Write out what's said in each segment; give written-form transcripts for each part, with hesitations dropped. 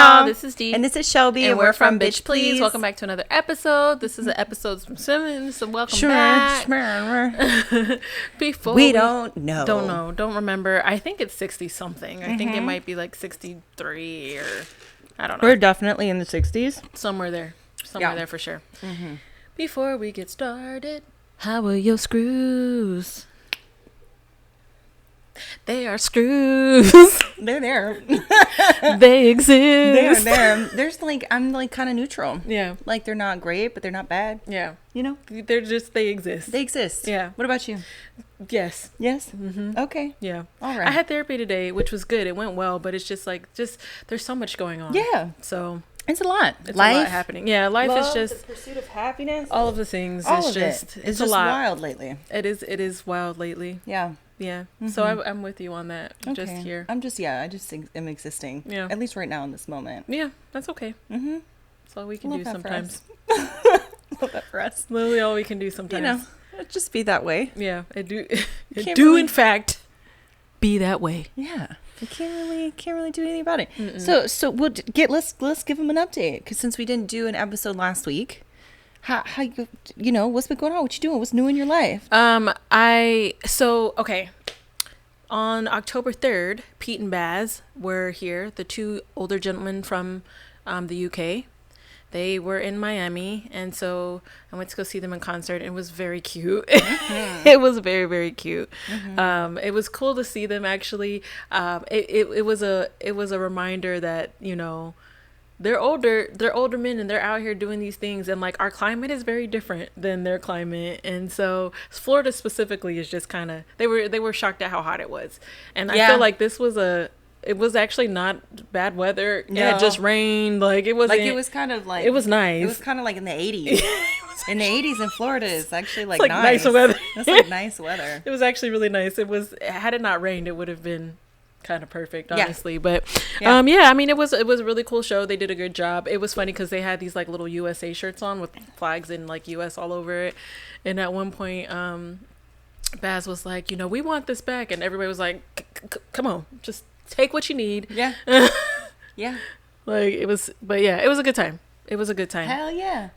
y'all. This is Dee. And this is Shelby. And we're from Bitch Please. Welcome back to another episode. This is an episode from Simmons. So welcome back. Before we don't know. Don't remember. I think it's 60 something. I think it might be like 63 or I don't know. We're definitely in the 60s. Somewhere there. Somewhere there for sure. Mm-hmm. Before we get started, how are your screws? They are screws. They're there. They exist. They're there. There's like, I'm like kind of neutral. Yeah. Like they're not great, but they're not bad. Yeah. You know? They exist. They exist. Yeah. What about you? Yes. Yes? Mm-hmm. Okay. Yeah. All right. I had therapy today, which was good. It went well, but it's just there's so much going on. Yeah. So. It's a lot. It's life, a lot happening. Yeah, life love, is just the pursuit of happiness. All of the things. All it's of just it. it's just a lot. Wild lately. It is wild lately. Yeah. Yeah. Mm-hmm. So I'm with you on that. Okay. Just here. I just am existing. Yeah. At least right now in this moment. Yeah, that's okay. Mm-hmm. That's all we can do sometimes. Love that for us. Literally all we can do sometimes. You know, just be that way. Yeah, it do really... in fact be that way. Yeah. We can't really do anything about it. Mm-mm. So we'll let's give them an update, because since we didn't do an episode last week, how you know what's been going on? What you doing? What's new in your life? Okay. On October 3rd, Pete and Baz were here. The two older gentlemen from the UK. They were in Miami, and so I went to go see them in concert. It was very cute. Mm-hmm. It was very, very cute. Mm-hmm. It was cool to see them actually. It was a reminder that, you know, they're older men and they're out here doing these things, and like our climate is very different than their climate, and so Florida specifically is just kind of they were shocked at how hot it was, and I feel like it was actually not bad weather. No. It just rained. Like it was kind of like, it was nice. It was kind of like in the 80s. In the 80s in Florida, it's actually like nice weather. It's like nice weather. It was actually really nice. Had it not rained, it would have been kind of perfect, honestly. Yeah. But I mean, it was a really cool show. They did a good job. It was funny because they had these like little USA shirts on with flags in like US all over it. And at one point, Baz was like, you know, we want this back, and everybody was like, come on, just take what you need. Yeah. Yeah. Like it was a good time. It was a good time. Hell yeah.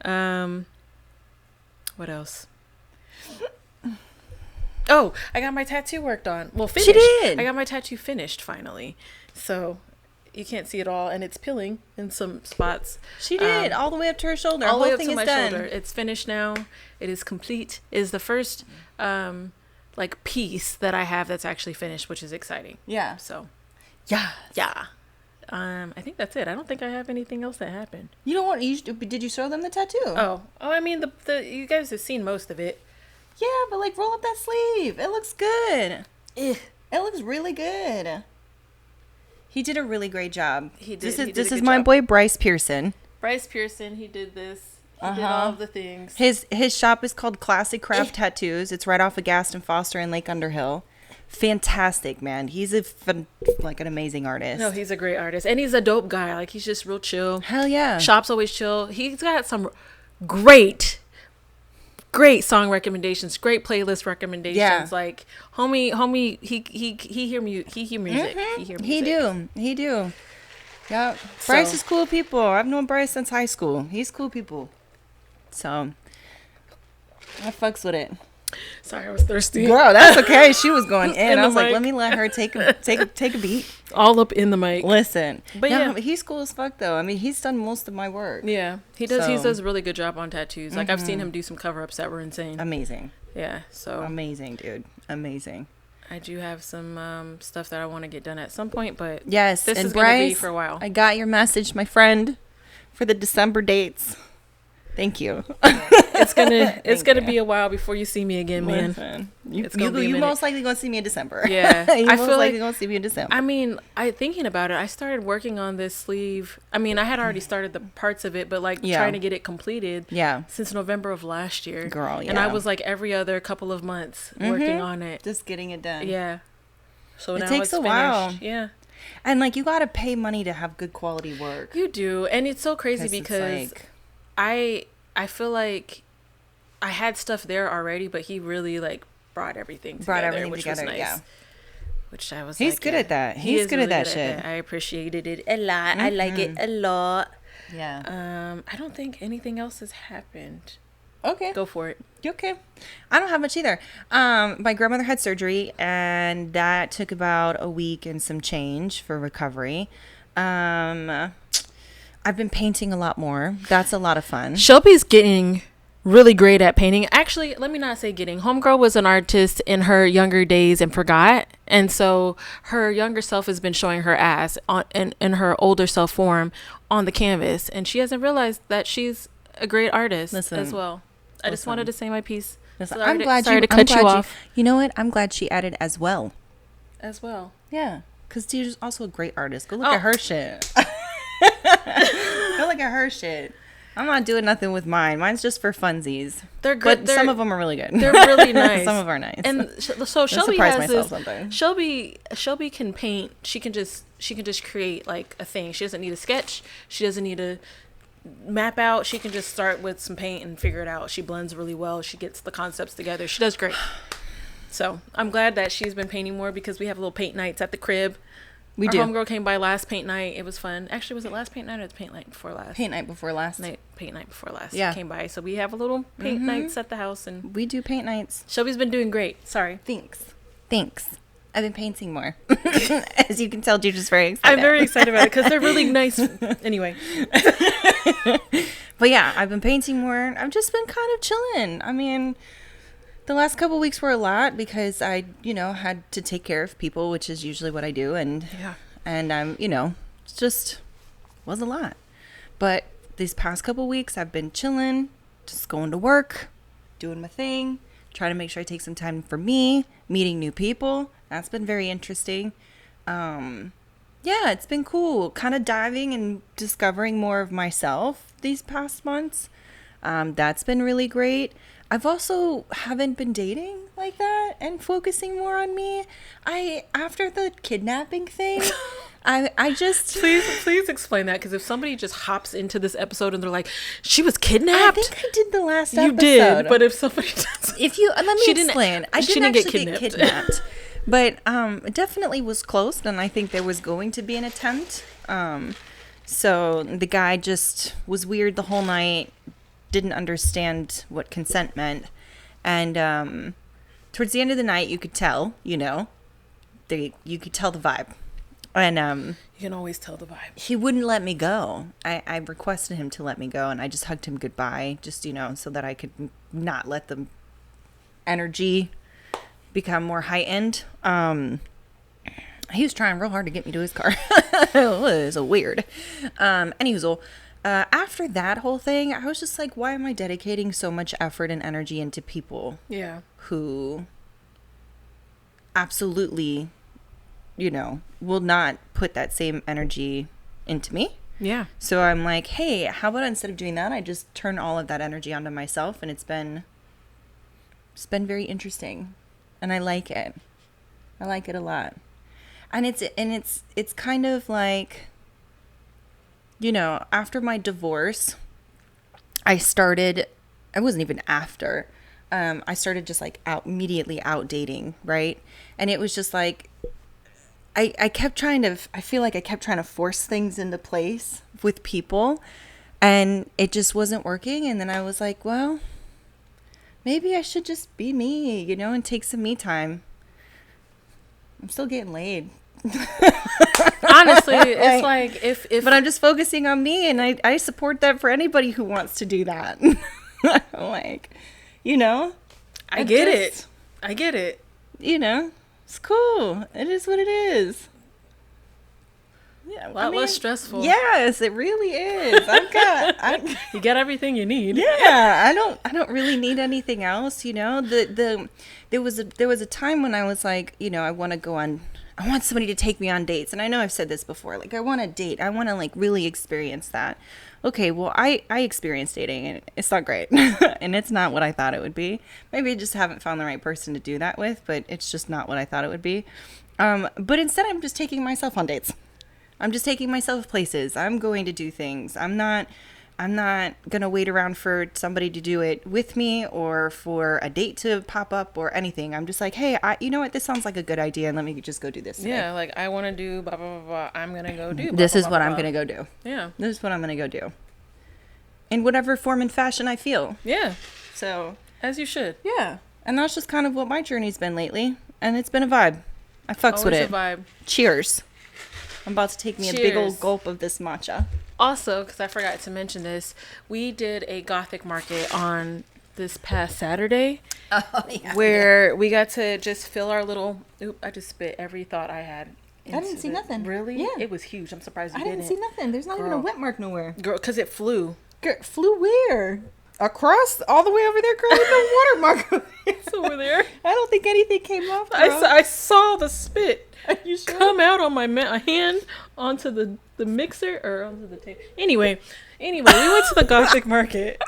What else? Oh, I got my tattoo worked on. Well, finished. She did. I got my tattoo finished finally. So you can't see it all, and it's peeling in some spots. She did all the way up to her shoulder. All the way up to my shoulder. It's finished now. It is complete. It is the first like piece that I have that's actually finished, which is exciting. Yeah. So. Yeah. I think that's it. I don't think I have anything else that happened. You don't want? Did you show them the tattoo? Oh. I mean, the you guys have seen most of it. Yeah, but like roll up that sleeve. It looks good. It looks really good. He did a really great job. He did. This is my boy Bryce Pearson. Bryce Pearson. He did this. He did all of the things. His shop is called Classic Craft Tattoos. It's right off of Gaston Foster and Lake Underhill. Fantastic, man. He's an amazing artist. No, he's a great artist, and he's a dope guy. Like he's just real chill. Hell yeah. Shop's always chill. He's got some great song recommendations, great playlist recommendations. Yeah. Like homie, he hear music. He hear music. He do. Yeah. Bryce is cool people. I've known Bryce since high school. He's cool people. So I fucks with it. Sorry, I was thirsty. Girl, that's okay. She was going in. I was like, let me let her take a beat. All up in the mic. Listen. But yeah, he's cool as fuck though. I mean, he's done most of my work. Yeah. He does he does a really good job on tattoos. Like I've seen him do some cover-ups that were insane. Amazing. Yeah. So amazing, dude. Amazing. I do have some stuff that I want to get done at some point, but yes, this is Bryce, gonna be for a while. I got your message, my friend, for the December dates. Thank you. It's gonna be a while before you see me again, man. Listen, you most likely gonna see me in December. Yeah, I feel like you're gonna see me in December. I mean, thinking about it, I started working on this sleeve. I mean, I had already started the parts of it, but like trying to get it completed. Yeah. Since November of last year, girl. Yeah. And I was like every other couple of months working on it, just getting it done. Yeah. So now takes it's a finished. while. Yeah. And like you gotta pay money to have good quality work. You do, and it's so crazy because I feel like I had stuff there already, but he really like brought everything together, which was nice. Yeah. which I was He's like, good yeah, at that. he He's is good really at that shit. I appreciated it a lot. I like it a lot. Yeah. I don't think anything else has happened. Okay. Go for it. Okay. I don't have much either. My grandmother had surgery, and that took about a week and some change for recovery. I've been painting a lot more. That's a lot of fun. Shelby's getting really great at painting. Actually, let me not say getting. Homegirl was an artist in her younger days and forgot. And so her younger self has been showing her ass in her older self form on the canvas. And she hasn't realized that she's a great artist as well. I just wanted to say my piece. I'm glad to cut you off. You know what? I'm glad she added as well. As well. Yeah. Because she's also a great artist. Go look at her shit. Go look at her shit. I'm not doing nothing with mine. Mine's just for funsies. They're good. But some of them are really good. They're really nice. Some of them are nice. And so Shelby has this. Sometimes. Shelby can paint. She can just create like a thing. She doesn't need a sketch. She doesn't need to map out. She can just start with some paint and figure it out. She blends really well. She gets the concepts together. She does great. So I'm glad that she's been painting more because we have little paint nights at the crib. Our homegirl came by last paint night. It was fun. Actually, was it last paint night or the paint night before last? Paint night before last. Paint night before last. Yeah. Came by. So we have a little paint nights at the house. And we do paint nights. Shelby's been doing great. Sorry. Thanks. I've been painting more. As you can tell, Juju's very excited. I'm very excited about it because they're really nice. Anyway. But yeah, I've been painting more. I've just been kind of chilling. I mean, the last couple weeks were a lot because I, had to take care of people, which is usually what I do. And I'm, it just was a lot. But these past couple weeks, I've been chilling, just going to work, doing my thing, trying to make sure I take some time for me, meeting new people. That's been very interesting. Yeah, it's been cool. Kind of diving and discovering more of myself these past months. That's been really great. I've also haven't been dating like that and focusing more on me. After the kidnapping thing, I just please explain that, because if somebody just hops into this episode and they're like, she was kidnapped. I think I did the last episode. You did, but if somebody does, let me explain. I didn't actually get kidnapped. But it definitely was close, and I think there was going to be an attempt. So the guy just was weird the whole night, didn't understand what consent meant. And towards the end of the night, you could tell, you could tell the vibe. And you can always tell the vibe. He wouldn't let me go. I requested him to let me go, and I just hugged him goodbye, just, so that I could not let the energy become more heightened. He was trying real hard to get me to his car. It was weird. Anyways, after that whole thing, I was just like, why am I dedicating so much effort and energy into people who absolutely, will not put that same energy into me? Yeah. So I'm like, hey, how about instead of doing that, I just turn all of that energy onto myself, and it's been very interesting. And I like it. I like it a lot. And it's kind of like, after my divorce, I wasn't even after. I started just like immediately out dating, right? And it was just like, I feel like I kept trying to force things into place with people, and it just wasn't working. And then I was like, well, maybe I should just be me, and take some me time. I'm still getting laid. Honestly, it's like if but I'm just focusing on me, and I support that for anybody who wants to do that. Like, I get it. It's cool. It is what it is. Yeah, a lot less stressful. Yes, it really is. You get everything you need. Yeah, I don't really need anything else. There was a time when I was like, I want somebody to take me on dates, and I know I've said this before. Like, I want to date. I want to like really experience that. Okay, well, I experienced dating, and it's not great, and it's not what I thought it would be. Maybe I just haven't found the right person to do that with, but it's just not what I thought it would be. But instead, I'm just taking myself on dates. I'm just taking myself places. I'm going to do things. I'm not I'm not going to wait around for somebody to do it with me or for a date to pop up or anything. I'm just like, hey, you know what? This sounds like a good idea. And let me just go do this today. Yeah, like I want to do blah, blah, blah, blah. I'm going to go do blah, This blah, is blah, what blah, I'm blah. going to go do. Yeah. This is what I'm going to go do. In whatever form and fashion I feel. Yeah. So. As you should. Yeah. And that's just kind of what my journey's been lately. And it's been a vibe. I fucks Always with it. a vibe. Cheers. I'm about to take me a big old gulp of this matcha. Also, because I forgot to mention this, we did a Gothic market on this past Saturday. Oh, yeah. Where we got to just fill our little... Oop, I just spit every thought I had. I didn't see nothing. Really? Yeah. It was huge. I'm surprised you didn't. I didn't see nothing. There's not even a wet mark nowhere. Girl, because it flew. Girl, flew where? Across? All the way over there, girl? There's no watermark. It's over there. I don't think anything came off, girl. I saw the spit You sure? come out on my hand onto the mixer or onto the table. Anyway, we went to the Gothic market.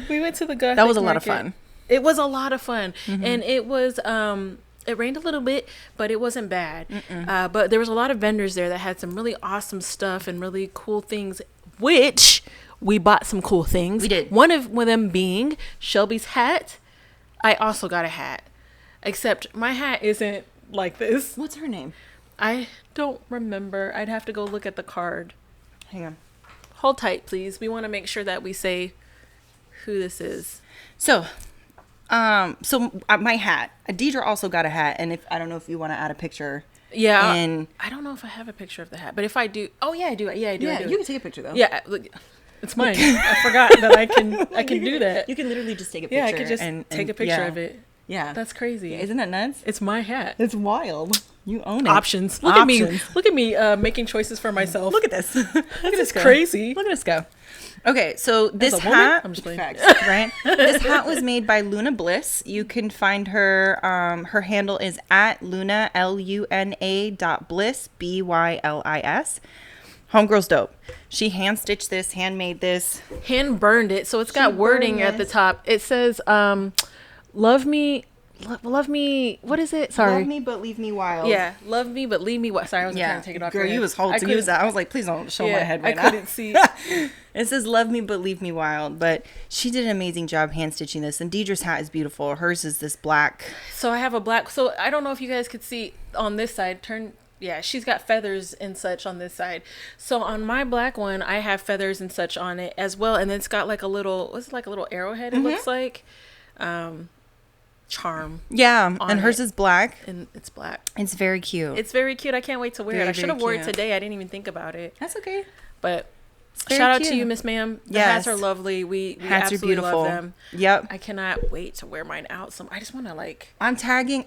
We went to the Gothic market. That was a lot of fun. It was a lot of fun. And it was it rained a little bit, but it wasn't bad. But there was a lot of vendors there that had some really awesome stuff and really cool things, which we bought some cool things. We did. One of them being Shelby's hat. I also got a hat, except my hat isn't like this. What's her name? I don't remember. I'd have to go look at the card. Hang on. Hold tight, please. We want to make sure that we say who this is. So my hat. Deidre also got a hat, and I don't know if you want to add a picture. Yeah. And I don't know if I have a picture of the hat, but if I do, oh yeah, I do. Yeah, I do. yeah, I do. you can take a picture though. Yeah, look, it's mine. I forgot that I can do that. You can literally just take a picture. Yeah, I could just take a picture of it. Yeah, That's crazy. Isn't that nuts? It's my hat. It's wild. You own it. Options. Look at me. Look at me making choices for myself. Look at this. Look at This is go. crazy. Look at us go. Okay, so this As a woman? hat, I'm just playing. facts, right? This hat was made by Luna Bliss. You can find her. Her handle is at Luna LUNA.bliss BYLIS. Homegirl's dope. She hand stitched this, handmade this, Hand burned it, so it's got wording at the top. It says, "Love me, love me." What is it? Sorry. Love me but leave me wild. Yeah, love me but leave me. Sorry, I was trying to take it off. Girl, you was holding to use that. I was like, please don't show my head right now. I couldn't see. It says love me but leave me wild. But she did an amazing job hand stitching this. And Deidre's hat is beautiful. Hers is this black. So I have a black. So I don't know if you guys could see on this side. Yeah, she's got feathers and such on this side. So on my black one, I have feathers and such on it as well. And then it's got like a little, what's it, like a little arrowhead, it looks like. Charm. Yeah, and hers is black. And it's black. It's very cute. It's very cute. I can't wait to wear it. I should have wore it today. I didn't even think about it. That's okay. But very shout out cute. to you, Miss Ma'am. The Yes. hats are lovely. We Hats are absolutely beautiful. love them. Yep. I cannot wait to wear mine out. I just want to like. I'm tagging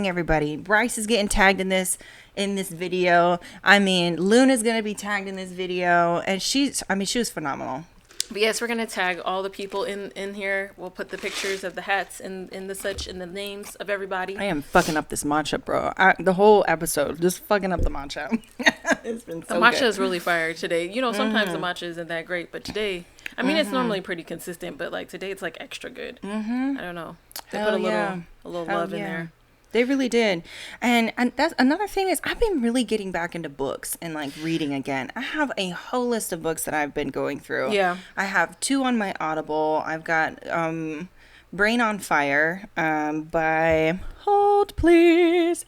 everybody. Bryce is getting tagged in this video. I mean, Luna's gonna be tagged in this video, and she was phenomenal. But yes, we're gonna tag all the people in here. We'll put the pictures of the hats and the names of everybody. I am fucking up this matcha, bro. The whole episode, just fucking up the matcha. It's been so the matcha good. is really fire today. You know, sometimes the matcha isn't that great, but today, I mean, it's normally pretty consistent, but like today, it's like extra good. I don't know. They put a little love in there. They really did. And that's another thing is I've been really getting back into books and like reading again. I have a whole list of books that I've been going through. Yeah. I have 2 on my Audible. I've got Brain on Fire by Hold Please.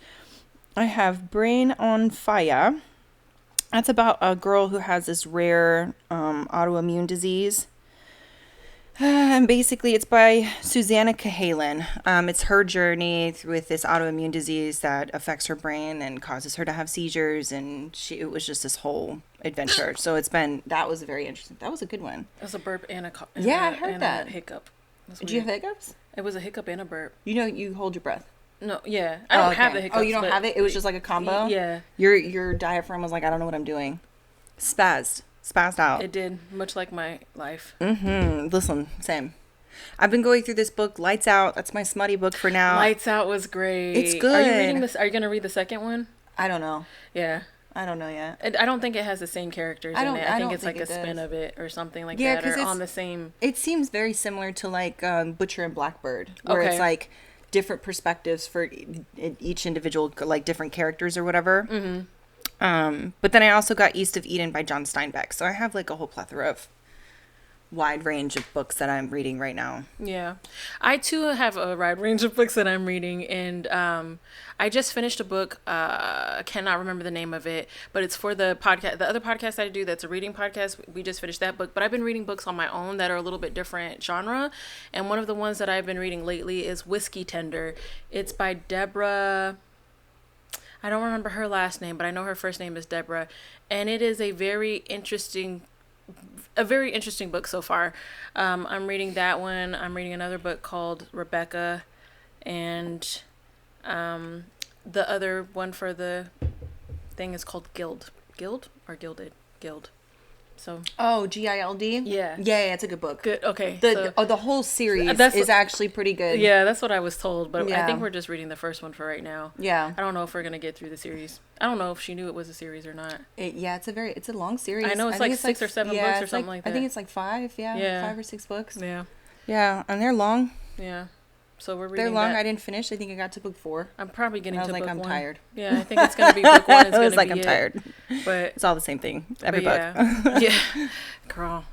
I have Brain on Fire. That's about a girl who has this rare autoimmune disease. And basically, it's by Susanna Cahalan. It's her journey with this autoimmune disease that affects her brain and causes her to have seizures. And it was just this whole adventure. So that was very interesting. That was a good one. It was a burp and a I heard that. A hiccup. Did you have hiccups? It was a hiccup and a burp. You hold your breath. No, yeah. I don't have the hiccups. Oh, you don't have it? It was just like a combo? Yeah. Your diaphragm was like, I don't know what I'm doing. Spazzed out. It did, much like my life. Listen, same. I've been going through this book, Lights Out. That's my smutty book for now. Lights Out was great. It's good. Are you reading this? Are you going to read the second one? I don't know. Yeah. I don't know yet. I don't think it has the same characters in it. I think it's like a spin of it or something like that. Or on the same. It seems very similar to like Butcher and Blackbird, where it's like different perspectives for each individual, like different characters or whatever. But then I also got East of Eden by John Steinbeck. So I have like a whole plethora of wide range of books that I'm reading right now. Yeah. I too have a wide range of books that I'm reading, and I just finished a book. I cannot remember the name of it, but it's for the podcast, the other podcast I do that's a reading podcast. We just finished that book, but I've been reading books on my own that are a little bit different genre, and one of the ones that I've been reading lately is Whiskey Tender. It's by Deborah. I don't remember her last name, but I know her first name is Deborah, and it is a very interesting book so far. I'm reading that one. I'm reading another book called Rebecca, and the other one for the thing is called Guild or Gilded. So Gild. Yeah, it's a good book. Good. Okay. The whole series is actually pretty good. Yeah, that's what I was told, but Yeah. I think we're just reading the first one for right now. Yeah. I don't know if we're gonna get through the series. I don't know if she knew it was a series or not. It's a long series. I know it's like 6 or 7 books or something like that. I think it's like 5. Yeah. 5 or 6 books. Yeah. Yeah, and they're long. Yeah. So we're reading. They're long. That. I didn't finish. I think I got to book 4. I'm probably getting to book 1. I'm tired. Yeah, I think it's gonna be book 1. It's I was gonna like, be I'm tired. But it's all the same thing. Every book. Yeah. Girl.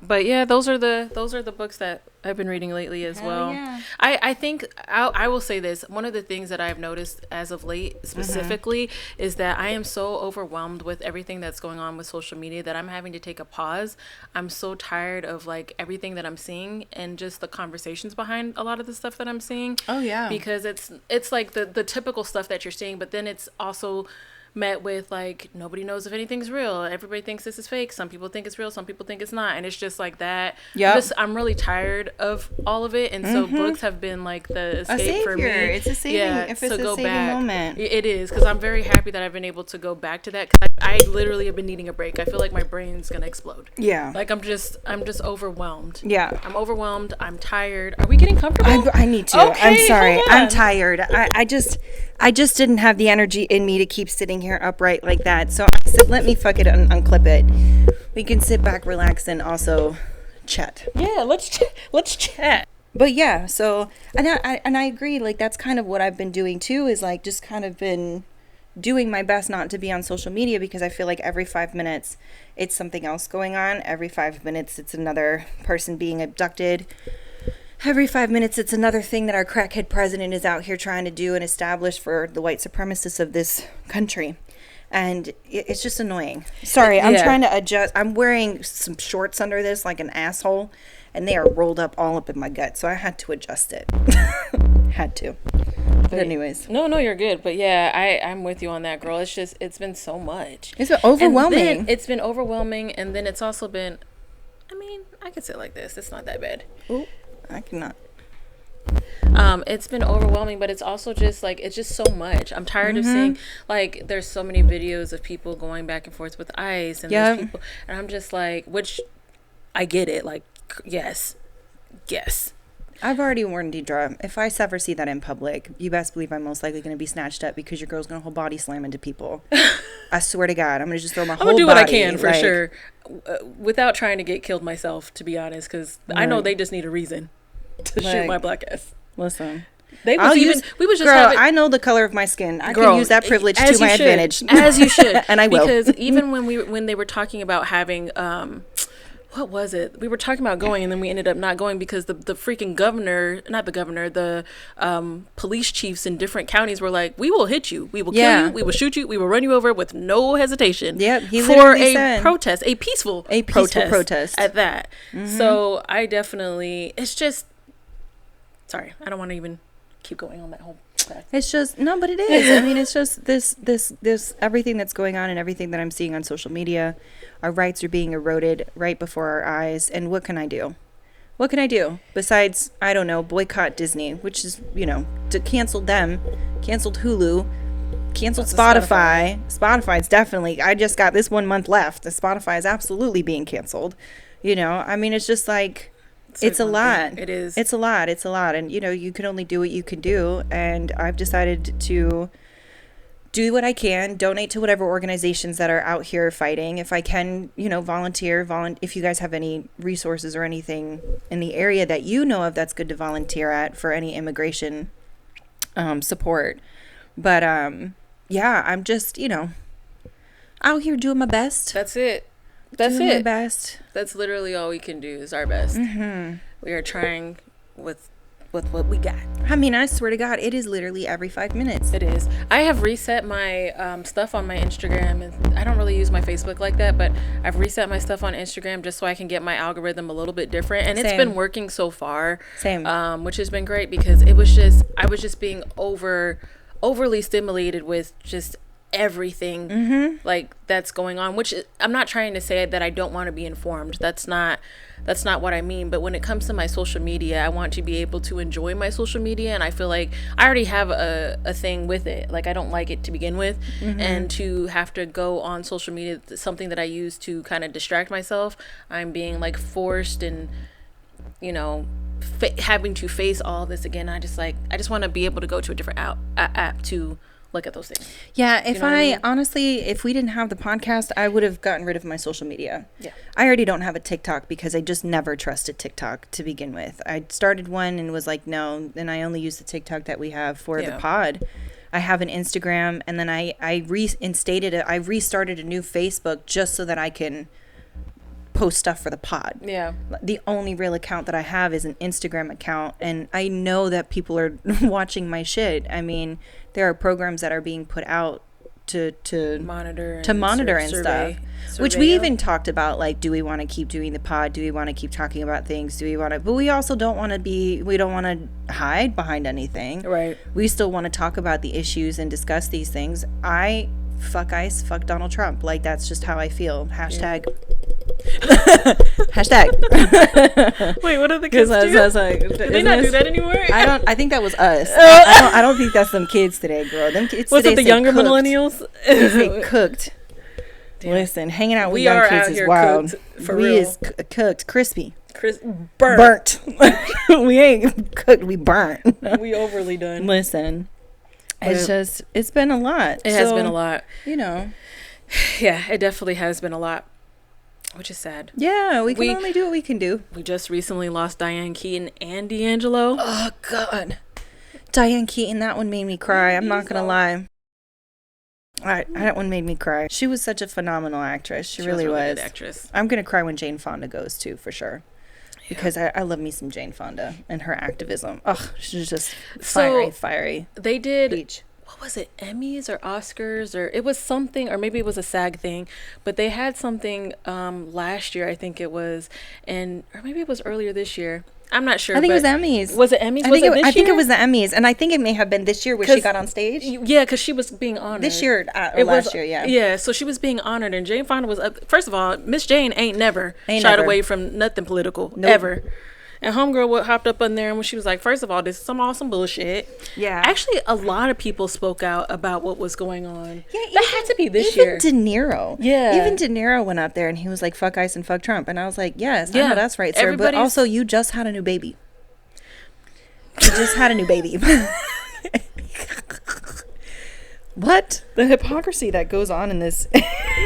But yeah, those are the books that I've been reading lately as well. Yeah. I think I will say this. One of the things that I've noticed as of late specifically is that I am so overwhelmed with everything that's going on with social media that I'm having to take a pause. I'm so tired of like everything that I'm seeing and just the conversations behind a lot of the stuff that I'm seeing. Oh yeah. Because it's like the typical stuff that you're seeing, but then it's also met with like nobody knows if anything's real. Everybody thinks this is fake. Some people think it's real. Some people think it's not. And it's just like that. Yeah. I'm really tired of all of it. And so books have been like the escape for me. It's a saving. If it's a saving moment. It is, because I'm very happy that I've been able to go back to that. Because I literally have been needing a break. I feel like my brain's gonna explode. Yeah. Like I'm just overwhelmed. Yeah. I'm overwhelmed. I'm tired. Are we getting comfortable? I need to. Okay, I'm sorry. hold on. I'm tired. I just didn't have the energy in me to keep sitting here upright like that. So I said, let me fuck it and unclip it. We can sit back, relax, and also chat. Yeah, let's chat. But yeah, so and I agree. Like that's kind of what I've been doing too. Is like just kind of been doing my best not to be on social media, because I feel like every 5 minutes it's something else going on. Every 5 minutes it's another person being abducted. Every 5 minutes, it's another thing that our crackhead president is out here trying to do and establish for the white supremacists of this country. And it's just annoying. Sorry, I'm trying to adjust. I'm wearing some shorts under this like an asshole, and they are rolled up all up in my gut. So I had to adjust it. Had to. But anyways. No, you're good. But yeah, I'm with you on that, girl. It's just, it's been so much. It's been overwhelming. And then it's been overwhelming. And then it's also been, I mean, I could say it like this. It's not that bad. Ooh. I cannot. It's been overwhelming, but it's also just like, it's just so much. I'm tired of seeing, like, there's so many videos of people going back and forth with ICE, and there's people, and I'm just like, which I get it, like, yes. I've already warned Deidre, if I ever see that in public, you best believe I'm most likely going to be snatched up, because your girl's going to whole body slam into people. I swear to God, I'm going to just throw my whole body. I'm going to do what I can, for sure, without trying to get killed myself, to be honest, because I know they just need a reason to shoot my black ass. Listen. We was just girl, having, I know the color of my skin. I can use that privilege to my advantage. As you should. And I will. Because even when they were talking about having what was it? We were talking about going, and then we ended up not going because the freaking the police chiefs in different counties were like, we will hit you, we will kill you, we will shoot you, we will run you over with no hesitation. Yep, he for a said, protest, a peaceful protest at that. So I definitely, it's just, sorry, I don't want to even keep going on that whole path. It's just, no, but it is. I mean, it's just this everything that's going on and everything that I'm seeing on social media. Our rights are being eroded right before our eyes. And what can I do? What can I do besides, I don't know, boycott Disney, which is, to cancel them, canceled Hulu, canceled Spotify. Spotify's definitely, I just got this 1 month left. The Spotify is absolutely being canceled. I mean, it's just like, it's a lot. It is. It's a lot. And, you can only do what you can do. And I've decided to do what I can, donate to whatever organizations that are out here fighting. If I can, volunteer. If you guys have any resources or anything in the area that you know of that's good to volunteer at for any immigration support. But, yeah, I'm just, out here doing my best. That's it. That's doing it. my best. That's literally all we can do is our best. We are trying with what we got. I mean, I swear to God, it is literally every 5 minutes. It is. I have reset my stuff on my Instagram, and I don't really use my Facebook like that, but I've reset my stuff on Instagram just so I can get my algorithm a little bit different, and it's been working so far. Same. Which has been great because I was just being overly stimulated with just everything like that's going on, which I'm not trying to say that I don't want to be informed. That's not what I mean. But when it comes to my social media, I want to be able to enjoy my social media, and I feel like I already have a thing with it. Like, I don't like it to begin with, and to have to go on social media, something that I use to kind of distract myself, I'm being like forced and, you know, having to face all this again. I just want to be able to go to a different app to look at those things. Yeah, if I mean? Honestly, if we didn't have the podcast, I would have gotten rid of my social media. Yeah. I already don't have a TikTok because I just never trusted TikTok to begin with. I started one and was like, no, and I only use the TikTok that we have for the pod. I have an Instagram, and then I restarted a new Facebook just so that I can post stuff for the pod. Yeah. The only real account that I have is an Instagram account, and I know that people are watching my shit. I mean, there are programs that are being put out to monitor and stuff, which we even talked about, like, do we want to keep doing the pod? Do we want to keep talking about things? But we also don't want to hide behind anything. Right. We still want to talk about the issues and discuss these things. Fuck ICE, fuck Donald Trump. Like, that's just how I feel. Hashtag. Hashtag. Wait, what are the kids do? Do they not do that anymore? I think that was us. I don't think that's some kids today, girl. Them kids What's today it, the younger cooked. millennials? They say cooked. Damn. Listen, hanging out with young kids is wild. We is cooked, crispy. Burnt. We ain't cooked, we burnt. We overly done. Listen. It's been a lot. It has been a lot. You know. Yeah, it definitely has been a lot, which is sad. Yeah, we can only do what we can do. We just recently lost Diane Keaton and D'Angelo. Oh, God. Diane Keaton, that one made me cry. I'm not going to lie. That one made me cry. She was such a phenomenal actress. She really was. Good actress. I'm going to cry when Jane Fonda goes, too, for sure. Because I love me some Jane Fonda and her activism. Ugh, she's just fiery. They did, Peach. What was it, Emmys or Oscars, or it was something, or maybe it was a SAG thing, but they had something last year, I think it was, or maybe it was earlier this year. I'm not sure. I think it was Emmys. Was it Emmys? I think it was the Emmys, and I think it may have been this year where she got on stage. Yeah, because she was being honored. This year, last year, yeah. Yeah, so she was being honored, and Jane Fonda was up. First of all, Miss Jane ain't never shied away from nothing political, ever. And homegirl hopped up on there, and when she was like, first of all, this is some awesome bullshit. Yeah. Actually, a lot of people spoke out about what was going on. Yeah, that had to be this year. Even De Niro. Yeah. Even De Niro went out there, and he was like, fuck ICE and fuck Trump. And I was like, yes, I know that's right, sir. But also, you just had a new baby. You just had a new baby. What? The hypocrisy that goes on in this.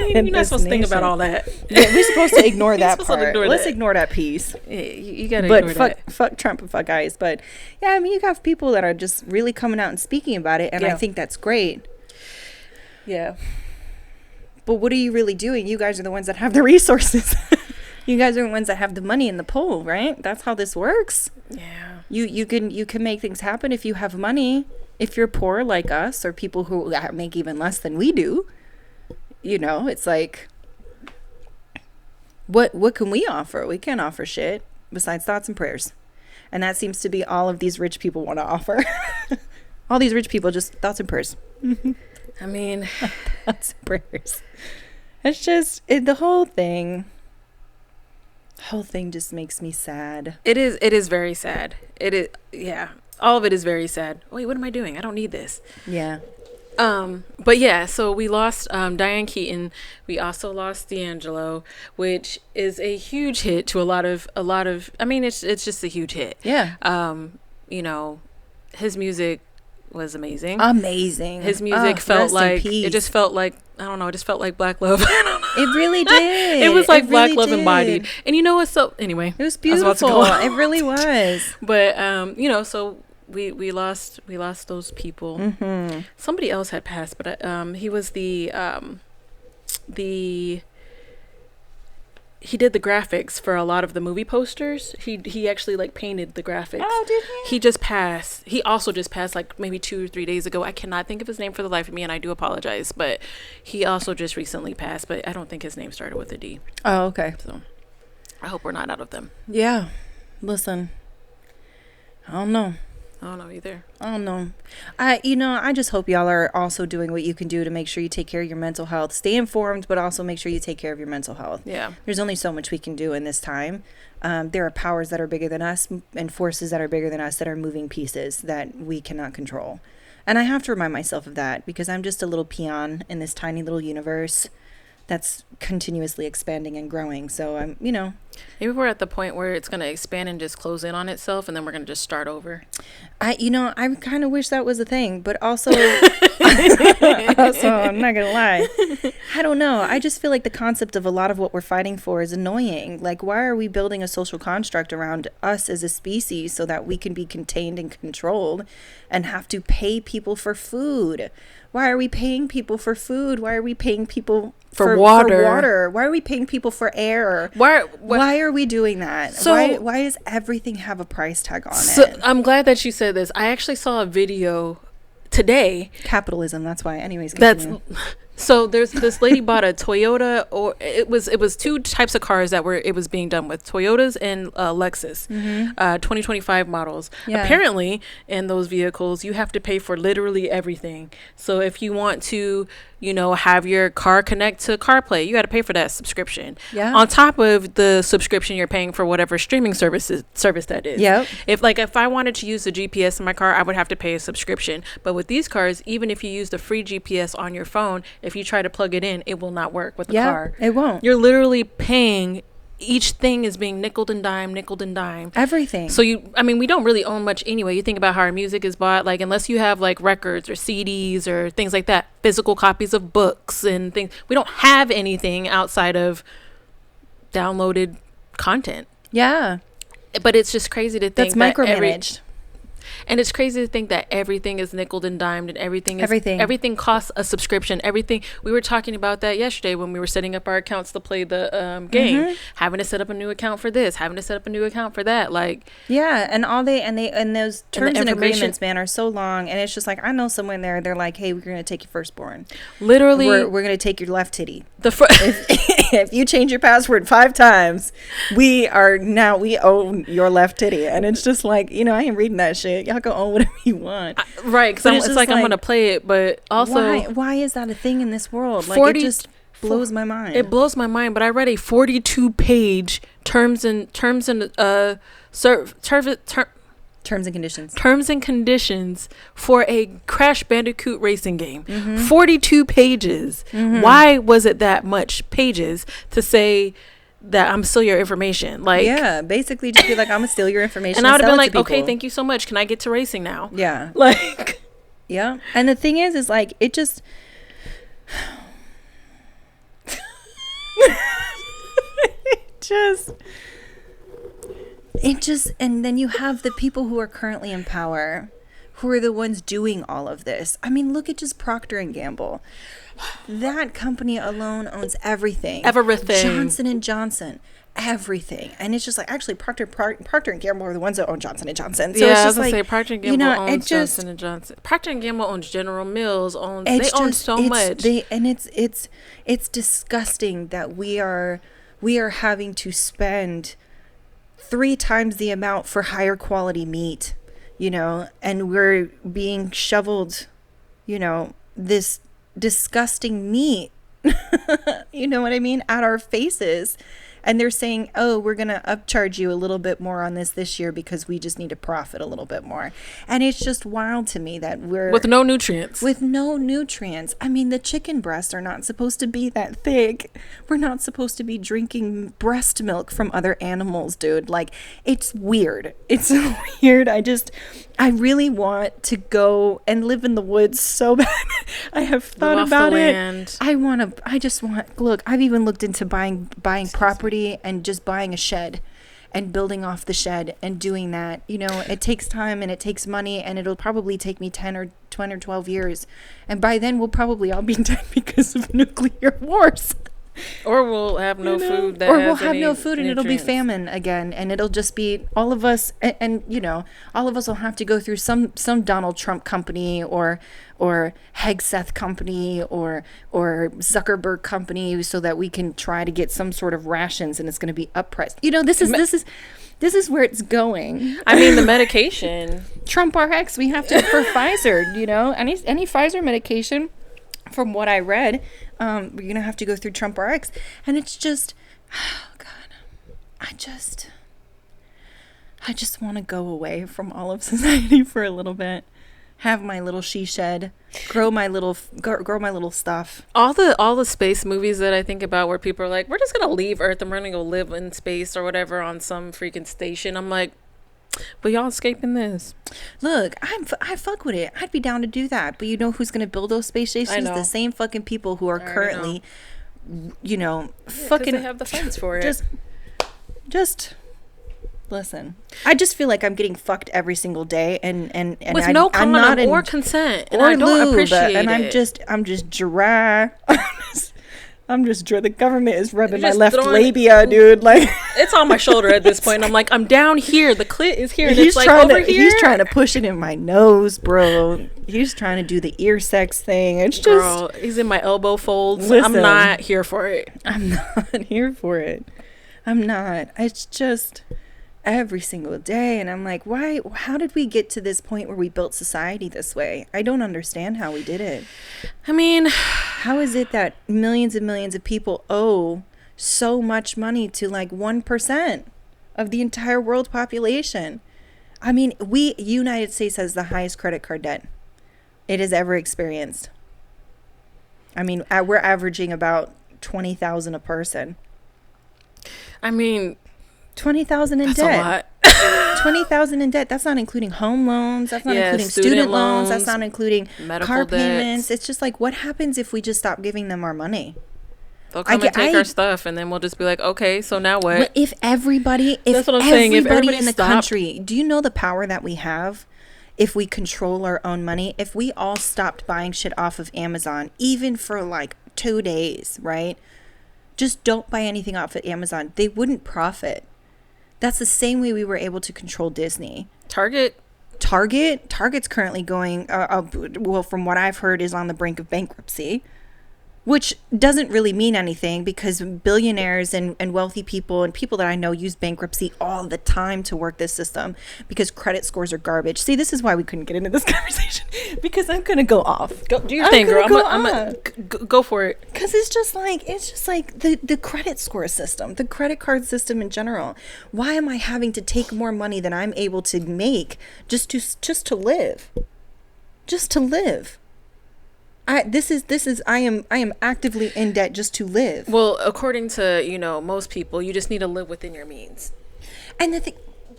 You're not supposed to think about all that. Yeah, we're supposed to ignore that part. Let's ignore that piece. Yeah, you gotta ignore that. Fuck Trump and fuck ICE. But yeah, I mean, you got people that are just really coming out and speaking about it, and I think that's great. Yeah. But what are you really doing? You guys are the ones that have the resources. You guys are the ones that have the money in the pool, right? That's how this works. Yeah. You can make things happen if you have money. If you're poor like us, or people who make even less than we do, you know, it's like, what can we offer? We can't offer shit besides thoughts and prayers. And that seems to be all of these rich people want to offer. All these rich people, just thoughts and prayers. I mean, thoughts and prayers. It's just, the whole thing just makes me sad. It is very sad. It is, yeah. All of it is very sad. Wait, what am I doing? I don't need this. Yeah. But yeah, so we lost Diane Keaton. We also lost D'Angelo, which is a huge hit to a lot of. I mean, it's just a huge hit. Yeah. You know, his music was amazing. His music felt like it just felt like, I don't know. It just felt like Black love. It really did. It was like Black love embodied. And you know what? So anyway, it was beautiful. It really was. But you know, so. We lost those people. Mm-hmm. Somebody else had passed, but he was the he did the graphics for a lot of the movie posters. He actually like painted the graphics. Oh, did he? He just passed. He also just passed like maybe 2 or 3 days ago. I cannot think of his name for the life of me, and I do apologize. But he also just recently passed. But I don't think his name started with a D. Oh, okay. So I hope we're not out of them. Yeah. Listen, I don't know. I don't know either. I don't know. I just hope y'all are also doing what you can do to make sure you take care of your mental health. Stay informed, but also make sure you take care of your mental health. Yeah. There's only so much we can do in this time. There are powers that are bigger than us and forces that are bigger than us that are moving pieces that we cannot control. And I have to remind myself of that because I'm just a little peon in this tiny little universe that's continuously expanding and growing. So I'm, maybe we're at the point where it's going to expand and just close in on itself, and then we're going to just start over. I kind of wish that was a thing, but also, I'm not gonna lie, I don't know. I just feel like the concept of a lot of what we're fighting for is annoying. Like, why are we building a social construct around us as a species so that we can be contained and controlled and have to pay people for food? Why are we paying people for food? Why are we paying people for water? Why are we paying people for air? Why are we doing that? So, why does everything have a price tag on it? I'm glad that you said this. I actually saw a video today. Capitalism, that's why. Anyways, so there's this lady bought a Toyota, or it was 2 types of cars that it was being done with, Toyotas and Lexus, 2025 models. Yeah. Apparently, in those vehicles, you have to pay for literally everything. So if you want to, have your car connect to CarPlay, you got to pay for that subscription. Yeah. On top of the subscription, you're paying for whatever streaming service that is. Yep. If I wanted to use the GPS in my car, I would have to pay a subscription. But with these cars, even if you use the free GPS on your phone, if you try to plug it in, it will not work with the car. It won't. You're literally paying. Each thing is being nickeled and dime. Everything. So we don't really own much anyway. You think about how our music is bought, like, unless you have like records or CDs or things like that, physical copies of books and things. We don't have anything outside of downloaded content. Yeah. But it's just crazy to think that's micromanaged. And it's crazy to think that everything is nickeled and dimed, and everything costs a subscription. Everything. We were talking about that yesterday when we were setting up our accounts to play the game. Having to set up a new account for this, having to set up a new account for that. Like, yeah, and those terms and agreements, man, are so long, and it's just like, I know someone there. They're like, hey, we're gonna take your firstborn. Literally, we're gonna take your left titty. If you change your password 5 times, we own your left titty, and it's just like, I ain't reading that shit. Y'all can own whatever you want. Right, because it's like I'm going to play it, but also... Why is that a thing in this world? Like, it just blows my mind. It blows my mind, but I read a 42-page terms and conditions for a Crash Bandicoot racing game. 42 pages. Why was it that much pages to say that I'm steal your information? Like, yeah, basically just be like, I'm gonna steal your information, and I would have been like, okay, thank you so much, can I get to racing now? Yeah. Like, yeah. And the thing is like, it just and then you have the people who are currently in power, who are the ones doing all of this. I mean, look at just Procter and Gamble. That company alone owns everything. Johnson & Johnson, everything. And it's just like, actually, Procter and Gamble are the ones that own Johnson & Johnson. So yeah, it's just I was going like, to say, Procter and Gamble owns Johnson & Johnson. Procter and Gamble owns General Mills, they own so much. And it's disgusting that we are having to spend 3 times the amount for higher quality meat, and we're being shoveled, this disgusting meat, you know what I mean, at our faces. And they're saying, oh, we're going to upcharge you a little bit more on this year because we just need to profit a little bit more. And it's just wild to me that we're... With no nutrients. I mean, the chicken breasts are not supposed to be that thick. We're not supposed to be drinking breast milk from other animals, dude. Like, it's weird. It's weird. I really want to go and live in the woods so bad. I have thought about it. Look, I've even looked into buying property and just buying a shed and building off the shed and doing that. It takes time and it takes money, and it'll probably take me 10 or 20 or 12 years. And by then we'll probably all be dead because of nuclear wars. Or we'll have no food that or has we'll have any no food and it'll be nutrients. famine again, and it'll just be all of us, and you know, all of us will have to go through some Donald Trump company or Hegseth company or Zuckerberg company so that we can try to get some sort of rations, and it's going to be uppriced. You know, this is where it's going. I mean, the medication. Trump RX, we have to for Pfizer, you know, any Pfizer medication, from what I read, we're going to have to go through Trump RX. And it's just, oh God, I just want to go away from all of society for a little bit. Have my little she shed, grow my little stuff. All the space movies that I think about where people are like, we're just gonna leave Earth and we're gonna go live in space or whatever on some freaking station. I'm like, but y'all escaping this. Look, I fuck with it. I'd be down to do that. But you know who's gonna build those space stations? The same fucking people who are currently, you know, fucking. They have the funds for it. Just. Listen, I just feel like I'm getting fucked every single day, and with no condom or consent, and I don't appreciate it. And I'm just dry. I'm just dry. The government is rubbing my left labia, dude. Like it's on my shoulder at this point. And I'm like, I'm down here. The clit is here. And it's like over here. He's trying to push it in my nose, bro. He's trying to do the ear sex thing. It's just, girl, he's in my elbow folds. Listen, I'm not here for it. I'm not here for it. I'm not. It's just every single day, and I'm like, how did we get to this point where we built society this way? I don't understand how we did it. I mean, how is it that millions and millions of people owe so much money to like 1% of the entire world population? I mean, United States has the highest credit card debt it has ever experienced. I mean, we're averaging about 20,000 a person. I mean, 20,000 in that's debt. A lot. 20,000 in debt. That's not including home loans. That's not including student loans. That's not including car payments. It's just like, what happens if we just stop giving them our money? They'll come and take our stuff, and then we'll just be like, okay, so now what? If everybody in the country, do you know the power that we have if we control our own money? If we all stopped buying shit off of Amazon, even for like 2 days, right? Just don't buy anything off of Amazon. They wouldn't profit. That's the same way we were able to control Disney. Target's currently going, well, from what I've heard, is on the brink of bankruptcy, which doesn't really mean anything because billionaires and wealthy people and people that I know use bankruptcy all the time to work this system because credit scores are garbage. See, this is why we couldn't get into this conversation because I'm going to go off. Go do your thing, girl. Go for it. Because it's just like the credit score system, the credit card system in general. Why am I having to take more money than I'm able to make just to live? Just to live. I am actively in debt just to live. Well, according to, most people, you just need to live within your means. And the thing,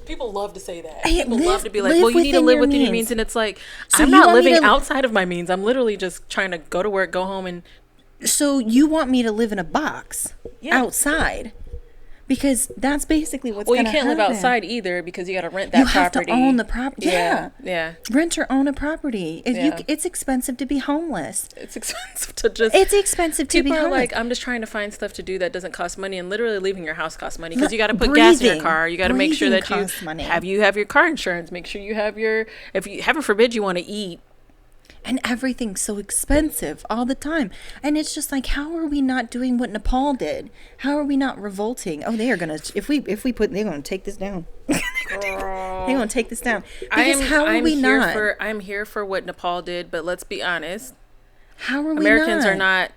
people love to say that. People love to be like, well, you need to live within your means. And it's like, so I'm not living outside of my means. I'm literally just trying to go to work, go home. And so you want me to live in a box outside? Because that's basically what's going to happen. Well, you can't live outside either because you got to rent that property. You have to own the property. Yeah. Rent or own a property. It's expensive to be homeless. It's expensive to just... It's expensive to be homeless. People are like, I'm just trying to find stuff to do that doesn't cost money. And literally leaving your house costs money because you got to put gas in your car. You got to make sure that you have your car insurance. Make sure you have if you, heaven forbid, you want to eat. And everything's so expensive all the time. And it's just like, how are we not doing what Nepal did? How are we not revolting? Oh, they are going to, if we put, they're going to take this down. They're going to take this down. Because how are we not? I'm here for what Nepal did, but let's be honest. How are we Americans not?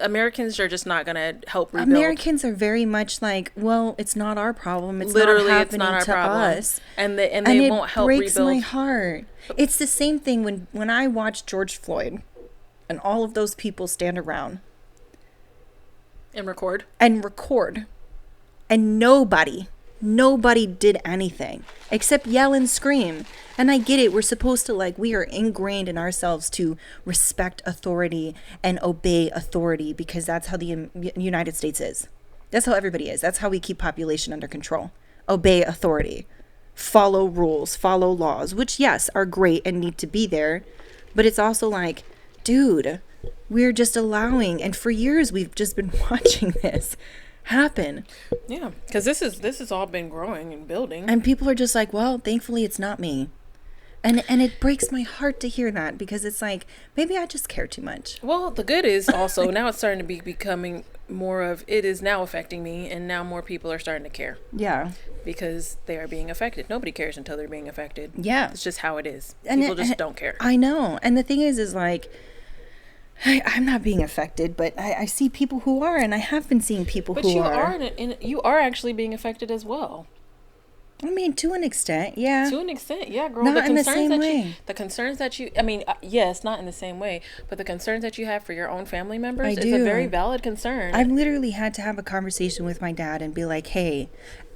Americans are just not going to help rebuild. Americans are very much like, well, it's not our problem. It's literally not happening to us. And they won't help rebuild. It breaks my heart. It's the same thing when I watch George Floyd and all of those people stand around. And record. And nobody did anything except yell and scream. And I get it. We're supposed to we are ingrained in ourselves to respect authority and obey authority because that's how the United States is. That's how everybody is. That's how we keep population under control. Obey authority. Follow rules, follow laws, which, yes, are great and need to be there. But it's also like, dude, We're just allowing, and for years we've just been watching this happen. Yeah, because this has all been growing and building. And people are just like, well, thankfully it's not me. And it breaks my heart to hear that, because it's like, maybe I just care too much. Well, the good is also now it's starting to be becoming more of, it is now affecting me, and now more people are starting to care. Yeah. Because they are being affected. Nobody cares until they're being affected. Yeah. It's just how it is. And people just don't care. I know. And the thing is like, I'm not being affected, but I see people who are, and I have been seeing people who are. But you are actually being affected as well. I mean, to an extent, yeah. To an extent, yeah, girl. Not in the same way. The concerns that you, I mean, yes, not in the same way, but the concerns that you have for your own family members is a very valid concern. I've literally had to have a conversation with my dad and be like, hey,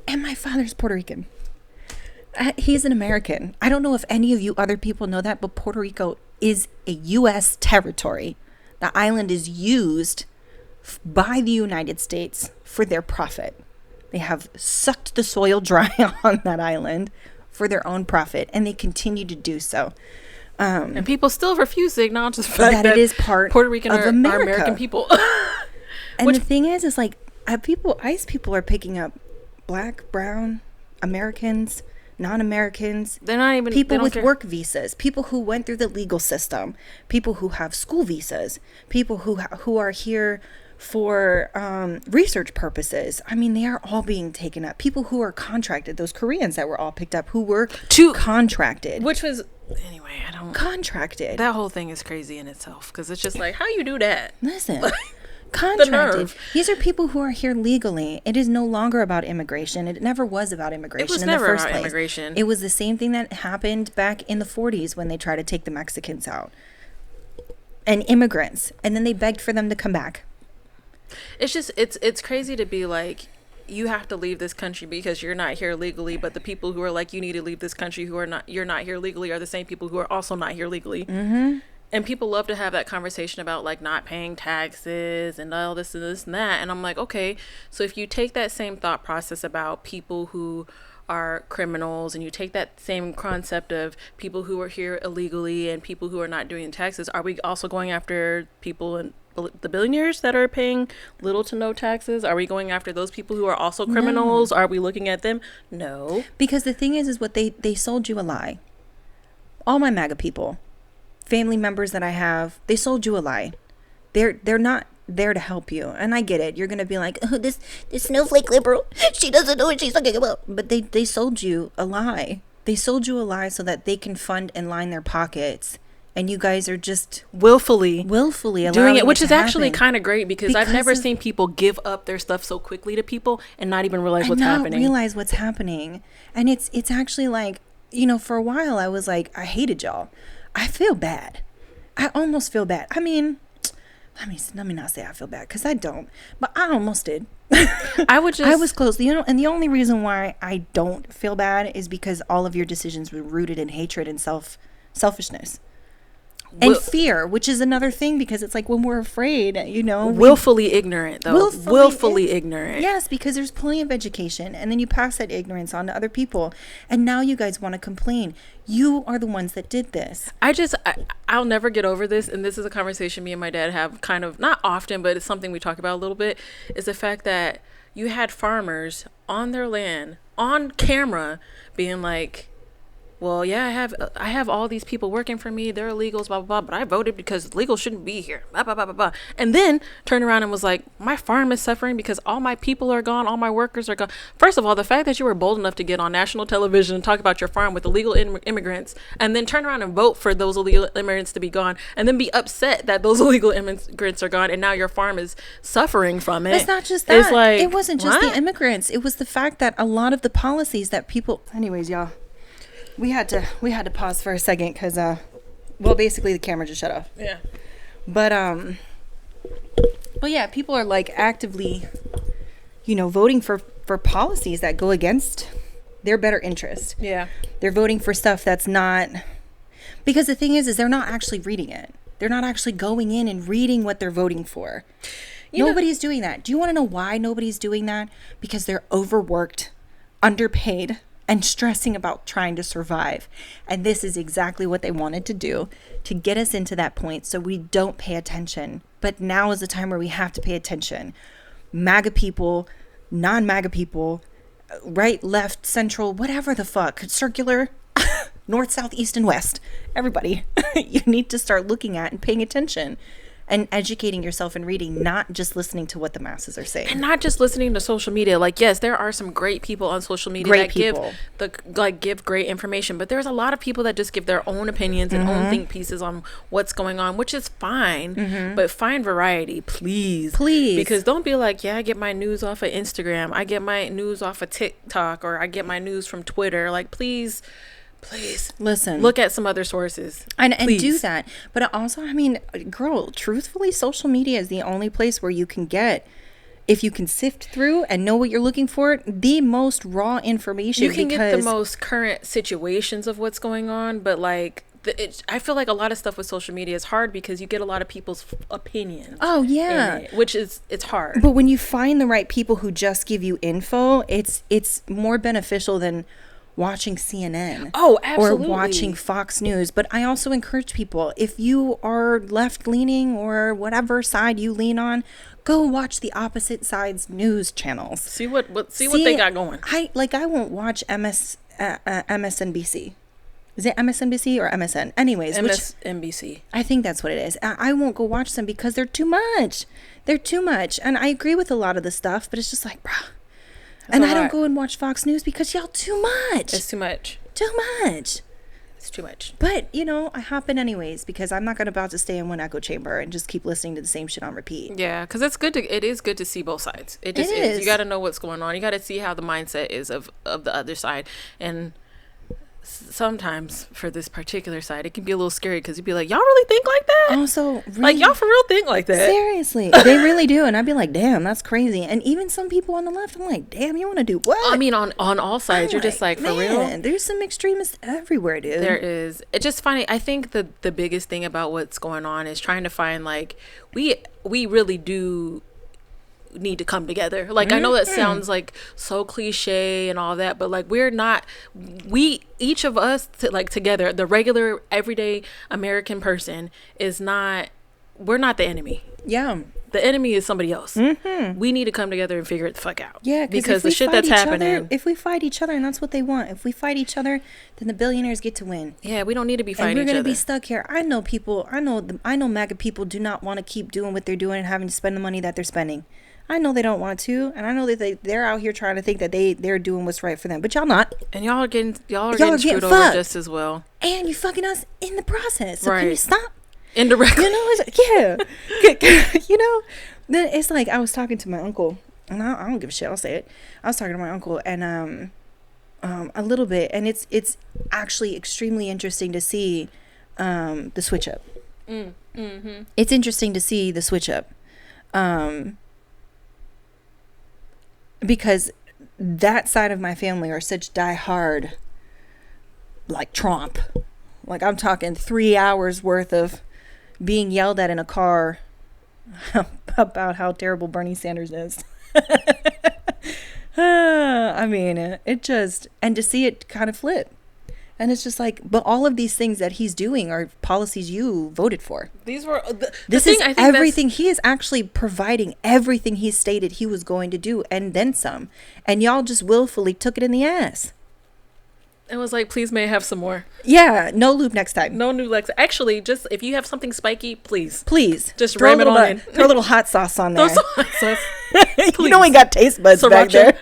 and my father's Puerto Rican. He's an American. I don't know if any of you other people know that, but Puerto Rico is a U.S. territory. The island is used by the United States for their profit. They have sucked the soil dry on that island for their own profit, and they continue to do so. And people still refuse to acknowledge the fact that it is part Puerto Rican of are American people. And the thing is like, ICE people are picking up Black, brown, Americans, non-Americans. They're not even people with work visas, people who went through the legal system, people who have school visas, people who are here for research purposes. I mean, they are all being taken up. People who are contracted, those Koreans that were all picked up, who were contracted. Which was, anyway, I don't... Contracted. That whole thing is crazy in itself, because it's just like, how you do that? Listen, contracted. These are people who are here legally. It is no longer about immigration. It never was about immigration in the first place. Immigration. It was the same thing that happened back in the 40s when they tried to take the Mexicans out. And immigrants. And then they begged for them to come back. It's just, it's crazy to be like, you have to leave this country because you're not here legally, but the people who are like, you need to leave this country you're not here legally, are the same people who are also not here legally. Mm-hmm. And people love to have that conversation about like not paying taxes and all this and this and that. And I'm like, okay, so if you take that same thought process about people who are criminals, and you take that same concept of people who are here illegally and people who are not doing taxes, are we also going after people and the billionaires that are paying little to no taxes? Are we going after those people who are also criminals? No. Are we looking at them? No. Because the thing is what they sold you a lie. All my MAGA people, family members that I have, they sold you a lie. They're not there to help you. And I get it. You're going to be like, oh, this snowflake liberal, she doesn't know what she's talking about. But they sold you a lie. They sold you a lie so that they can fund and line their pockets. And you guys are just willfully doing it, which is actually kind of great, because I've never seen people give up their stuff so quickly to people and not even realize what's happening. Realize what's happening. And it's actually like, for a while I was like, I hated y'all. I feel bad. I almost feel bad. I mean, let me not say I feel bad, because I don't, but I almost did. I was close, and the only reason why I don't feel bad is because all of your decisions were rooted in hatred and selfishness. And fear, which is another thing, because it's like when we're afraid, willfully ignorant, though. Willfully ignorant. Yes, because there's plenty of education, and then you pass that ignorance on to other people, and now you guys want to complain. You are the ones that did this. I'll never get over this, and this is a conversation me and my dad have kind of, not often, but it's something we talk about a little bit, is the fact that you had farmers on their land, on camera, being like, well, yeah, I have all these people working for me. They're illegals, blah, blah, blah. But I voted because illegals shouldn't be here, blah, blah, blah, blah, blah. And then turned around and was like, my farm is suffering because all my people are gone. All my workers are gone. First of all, the fact that you were bold enough to get on national television and talk about your farm with illegal immigrants, and then turn around and vote for those illegal immigrants to be gone, and then be upset that those illegal immigrants are gone, and now your farm is suffering from it. It's not just that. It's like, it wasn't just the immigrants. It was the fact that a lot of the policies that people... Anyways, y'all. We had to pause for a second because basically the camera just shut off. Yeah. But yeah, people are like actively, voting for policies that go against their better interest. Yeah. They're voting for stuff that's not, because the thing is they're not actually reading it. They're not actually going in and reading what they're voting for. Nobody's doing that. Do you want to know why nobody's doing that? Because they're overworked, underpaid, and stressing about trying to survive. And this is exactly what they wanted to do, to get us into that point so we don't pay attention. But now is the time where we have to pay attention. MAGA people, non-MAGA people, right, left, central, whatever the fuck, circular, north, south, east, and west. Everybody, you need to start looking at and paying attention and educating yourself and reading, not just listening to what the masses are saying. And not just listening to social media. Like, yes, there are some great people on social media give great information, but there's a lot of people that just give their own opinions and own think pieces on what's going on, which is fine, but find variety, please. Because don't be like, yeah, I get my news off of Instagram, I get my news off of TikTok, or I get my news from Twitter. Like, please listen, look at some other sources and do that. But also, I mean, girl, truthfully, social media is the only place where you can get, if you can sift through and know what you're looking for, the most raw information. You can get the most current situations of what's going on, but like I feel like a lot of stuff with social media is hard because you get a lot of people's opinions. Oh yeah, it's hard. But when you find the right people who just give you info, it's more beneficial than watching CNN. Oh, absolutely. Or watching Fox News. But I also encourage people, if you are left leaning or whatever side you lean on, go watch the opposite side's news channels. See what they got going. I won't watch MSNBC. Is it MSNBC or MSN? Anyways, MSNBC. I think that's what it is. I won't go watch them because they're too much. They're too much. And I agree with a lot of the stuff, but it's just like, bruh. And I don't go and watch Fox News because y'all too much. It's too much. Too much. It's too much. But, you know, I hop in anyways because I'm not going to about to stay in one echo chamber and just keep listening to the same shit on repeat. Yeah, because it is good to see both sides. It is. You got to know what's going on. You got to see how the mindset is of the other side. And sometimes for this particular side, it can be a little scary because you'd be like, y'all really think like that? Also, really, like, y'all for real think like that? Seriously, they really do. And I'd be like, damn, that's crazy. And even some people on the left, I'm like, damn, you want to do what? I mean, on all sides, you're just like, for real? There's some extremists everywhere, dude. There is. It's just funny. I think the biggest thing about what's going on is trying to find, like, we really do need to come together. Like, I know that sounds like so cliche and all that, but like each of us together, the regular everyday American person we're not the enemy. Yeah, the enemy is somebody else. We need to come together and figure it the fuck out. Yeah, because the shit that's happening, if we fight each other, and that's what they want, if we fight each other, then the billionaires get to win. Yeah, we don't need to be fighting each other. And we're gonna be stuck here. I know MAGA people do not want to keep doing what they're doing and having to spend the money that they're spending. I know they don't want to, and I know that they're out here trying to think that they're doing what's right for them, but y'all not. And y'all are getting screwed over just as well. And you fucking us in the process. So right. Can you stop? Indirectly. You know, you know, then it's like I was talking to my uncle, and I don't give a shit. I'll say it. I was talking to my uncle, and a little bit, and it's actually extremely interesting to see the switch up. It's interesting to see the switch up. Because that side of my family are such diehard, like Trump. Like, I'm talking 3 hours worth of being yelled at in a car about how terrible Bernie Sanders is. I mean, it just, and to see it kind of flip. And it's just like, but all of these things that he's doing are policies you voted for. These were this is everything. He is actually providing everything he stated he was going to do, and then some. And y'all just willfully took it in the ass. It was like, please, may I have some more? Yeah, no lube next time. No new legs. Actually, just if you have something spiky, please just ram it on in. Throw a little hot sauce on there. Throw some hot sauce. You know, we got taste buds back there.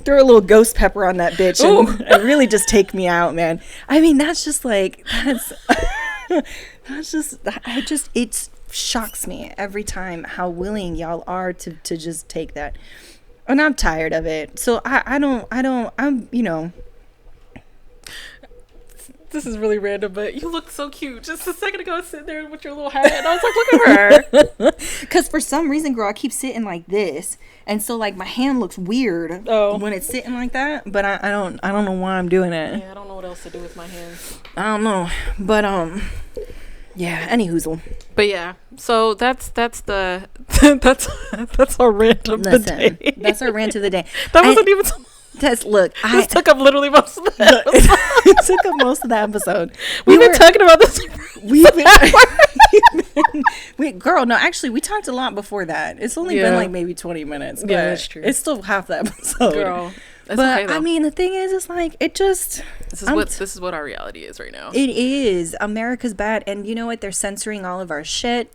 Throw a little ghost pepper on that bitch and really just take me out, man. I mean, that's just like, it shocks me every time how willing y'all are to just take that. And I'm tired of it. So I'm, you know. This is really random, but you look so cute. Just a second ago, sitting there with your little hat, and I was like, look at her. Because for some reason, girl, I keep sitting like this, and so like my hand looks weird when it's sitting like that. But I don't know why I'm doing it. Yeah, I don't know what else to do with my hands. I don't know, but yeah. Any hoozle. But yeah, so that's our rant of the day. That's our rant of the day. That wasn't even so Look, this took up literally most of the episode. It took up most of the episode. We've been talking about this. Girl, no, actually, we talked a lot before that. It's only been like maybe 20 minutes. But yeah, that's true. It's still half the episode. Girl. That's but okay, I mean, the thing is, it's like this is what our reality is right now. It is. America's bad, and you know what? They're censoring all of our shit.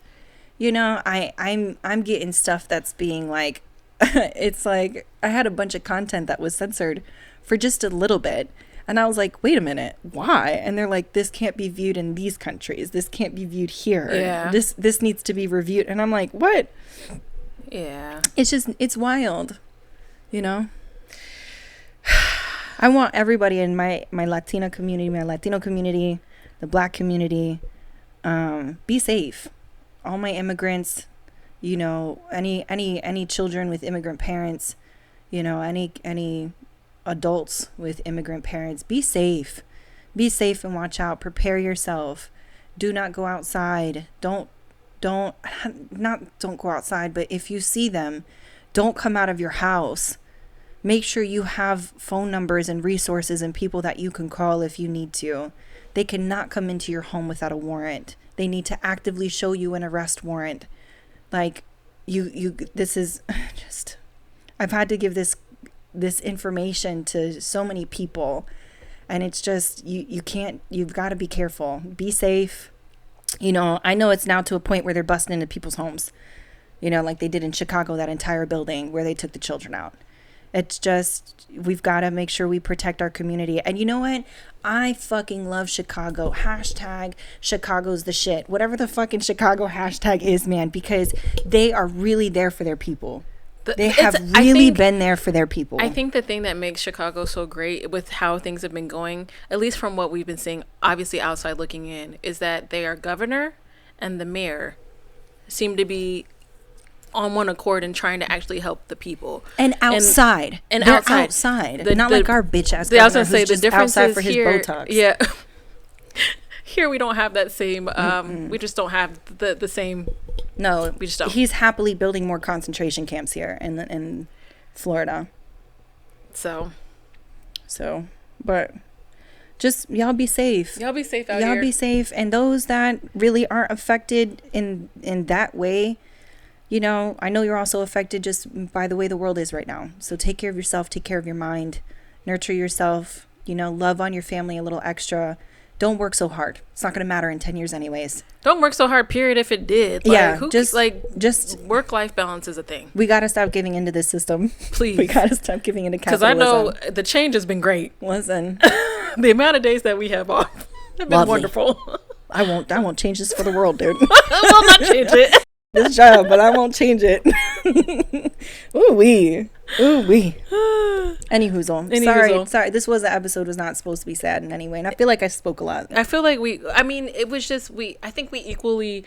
You know, I'm getting stuff that's being like, it's like I had a bunch of content that was censored for just a little bit, and I was like, wait a minute, why? And they're like, this can't be viewed in these countries. This can't be viewed here. Yeah. This needs to be reviewed, and I'm like, what? Yeah. It's wild, you know. I want everybody in my Latino community, the Black community, be safe. All my immigrants, you know, any children with immigrant parents, you know, any adults with immigrant parents, be safe and watch out. Prepare yourself. Do not go outside. Don't go outside, but if you see them, don't come out of your house. Make sure you have phone numbers and resources and people that you can call if you need to. They cannot come into your home without a warrant. They need to actively show you an arrest warrant. Like, this is just, I've had to give this information to so many people, and it's just, you've got to be careful. Be safe. You know, I know it's now to a point where they're busting into people's homes, you know, like they did in Chicago, that entire building where they took the children out. It's just, we've got to make sure we protect our community. And you know what? I fucking love Chicago. Hashtag Chicago's the shit. Whatever the fucking Chicago hashtag is, man, because they are really there for their people. They have really been there for their people. I think the thing that makes Chicago so great with how things have been going, at least from what we've been seeing, obviously outside looking in, is that their governor and the mayor seem to be on one accord and trying to actually help the people. And outside. They're outside. Not like our bitch ass governor. I was going to say, the difference outside is for here, his Botox. Yeah. Here we don't have that same, we just don't have the same. No, we just don't. He's happily building more concentration camps here in Florida. So, but just y'all be safe. Y'all be safe out here. Y'all be safe. And those that really aren't affected in that way, you know, I know you're also affected just by the way the world is right now. So take care of yourself, take care of your mind, nurture yourself, you know, love on your family a little extra. Don't work so hard. It's not going to matter in 10 years anyways. Don't work so hard, period, if it did. Like, yeah, just work-life balance is a thing. We got to stop giving into this system. Please. We got to stop giving into capitalism. Because I know the change has been great. Listen. The amount of days that we have off have been wonderful. I won't change this for the world, dude. I will not change it. This job, but I won't change it. Ooh wee. Any hoozle. Sorry. This episode was not supposed to be sad in any way, and I feel like I spoke a lot. I feel like it was just I think we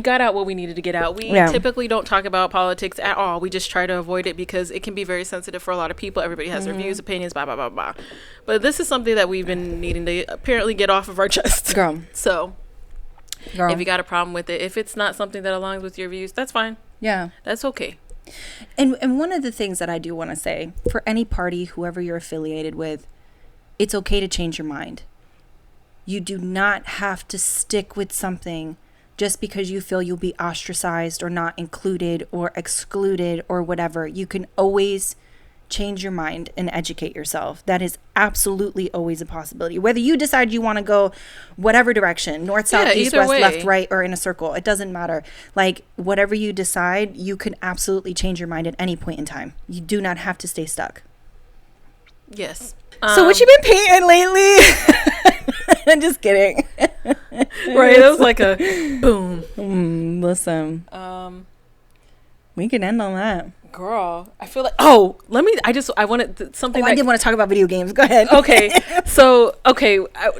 got out what we needed to get out. We typically don't talk about politics at all. We just try to avoid it because it can be very sensitive for a lot of people. Everybody has their views, opinions, blah, blah, blah, blah. But this is something that we've been needing to apparently get off of our chest. Girl. So, if you got a problem with it, if it's not something that aligns with your views, that's fine. Yeah. That's okay. And one of the things that I do want to say, for any party, whoever you're affiliated with, it's okay to change your mind. You do not have to stick with something just because you feel you'll be ostracized or not included or excluded or whatever. You can always change your mind and educate yourself. That is absolutely always a possibility. Whether you decide you want to go whatever direction, north, south, east, west, left, right, or in a circle, it doesn't matter. Like, whatever you decide, you can absolutely change your mind at any point in time. You do not have to stay stuck. Yes. So what you been painting lately? I'm just kidding. Right, it was like a boom. Listen. We can end on that. Girl, I feel like, I wanted something. I did want to talk about video games. Go ahead. Okay. So,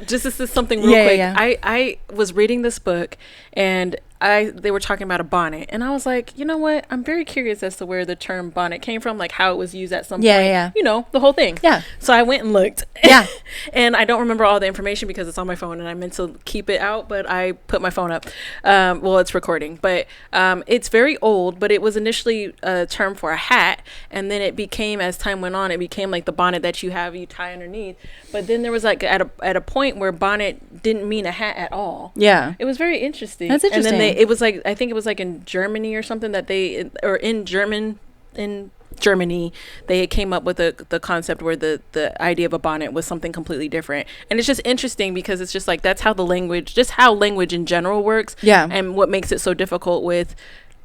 this is something real quick. Yeah. I was reading this book, and they were talking about a bonnet, and I was like, you know what? I'm very curious as to where the term bonnet came from, like how it was used at some point. Yeah. You know, the whole thing. Yeah. So I went and looked. Yeah. And I don't remember all the information because it's on my phone, and I meant to keep it out, but I put my phone up. Well, it's recording, but it's very old, but it was initially a term for a hat, and then it became, as time went on, it became like the bonnet that you tie underneath. But then there was like at a point where bonnet didn't mean a hat at all. Yeah. It was very interesting. That's interesting. And then it was like, I think it was like in Germany or something that in Germany, they came up with the concept where the idea of a bonnet was something completely different. And it's just interesting because it's just like, that's how how language in general works. Yeah. And what makes it so difficult with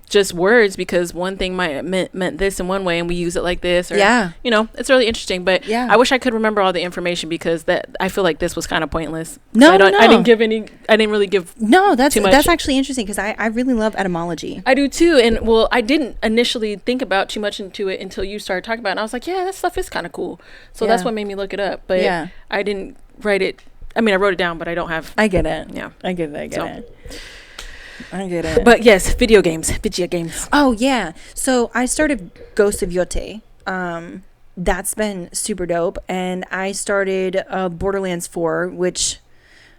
just words, because one thing might have meant this in one way and we use it like this, or you know, it's really interesting. But I wish I could remember all the information, because that I feel like this was kind of pointless. No, I didn't really give that's too much. That's actually interesting, because I really love etymology. I do too. And well, I didn't initially think about too much into it until you started talking about it, and I was like, yeah, that stuff is kind of cool. So that's what made me look it up. But I didn't write it. I mean, I wrote it down, but I don't have. I get it. Yeah, I get it. I get it. But yes, video games. Oh yeah. So I started Ghost of Yote. That's been super dope. And I started Borderlands 4, which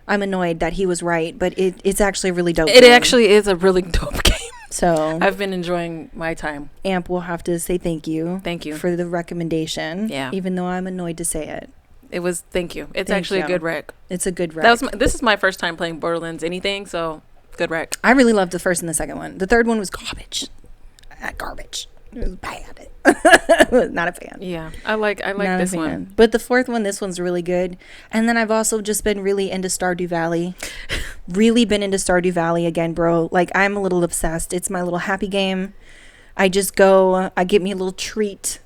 I'm annoyed that he was right, but it's actually a really dope game. It actually is a really dope game. So I've been enjoying my time. Amp will have to say thank you. Thank you for the recommendation. Yeah. Even though I'm annoyed to say it. It was, thank you. It's actually a good rec. It's a good rec. This is my first time playing Borderlands anything, so good rec. I really loved the first and the second one. The third one was garbage. Garbage. It was bad. Not a fan. Yeah, I like this one. But the fourth one, this one's really good. And then I've also just been really into Stardew Valley. Really been into Stardew Valley again, bro. Like, I'm a little obsessed. It's my little happy game. I just go, I get me a little treat,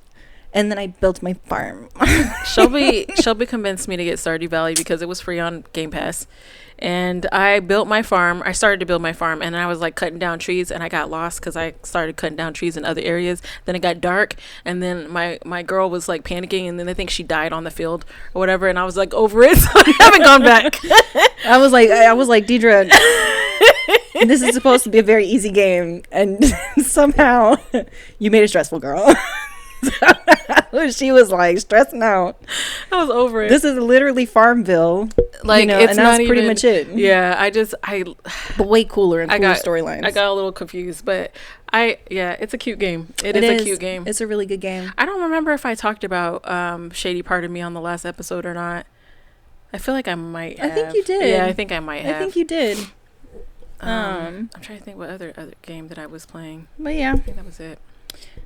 and then I built my farm. Shelby convinced me to get Stardew Valley because it was free on Game Pass. And I built my farm. I started to build my farm, and I was like cutting down trees, and I got lost because I started cutting down trees in other areas. Then it got dark, and then my girl was like panicking, and then I think she died on the field or whatever, and I was like over it, so I haven't gone back. I was like, Deidre, this is supposed to be a very easy game, and somehow you made it stressful, girl. She was like stressing out. I was over it. This is literally Farmville, like, you know, it's and not that's pretty much it. Yeah, but way cooler and cooler storylines. I got a little confused, but it's a cute game. It is a cute game. It's a really good game. I don't remember if I talked about Shady Part of Me on the last episode or not. I feel like I might have. I think you did. Yeah, I think I might have. I think you did. I'm trying to think what other game that I was playing. But yeah, I think that was it.